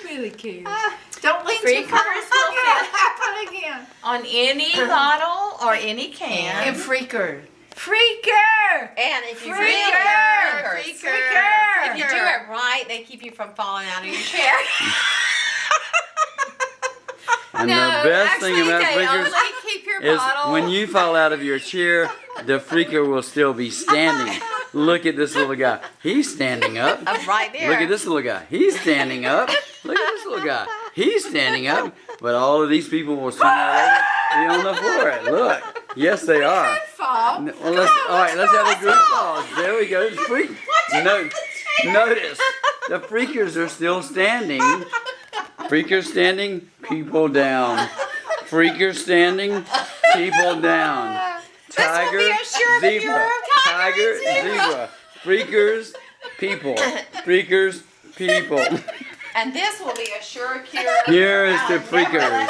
really cares. Don't lean too far. Freakers will fit Happen again. on any bottle or any can. And freaker. Freaker! And if you Freaker! really Freaker! if you do it right, they keep you from falling out of your chair. And the best thing about freakers keep your is bottle. when you fall out of your chair, the freaker will still be standing. Look at this little guy. He's standing up. right there. Look at this little guy. He's standing up. Look at this little guy. He's standing up. But all of these people will sooner or later be on the floor. Look. Yes, they are. Fall. Well, let's have a group pause. There we go. Notice the freakers are still standing. Freakers standing, people down. Freakers standing, people down. Tiger, zebra. Tiger, zebra. Freakers, people. Freakers, people. And this will be a sure cure. Here is the freakers.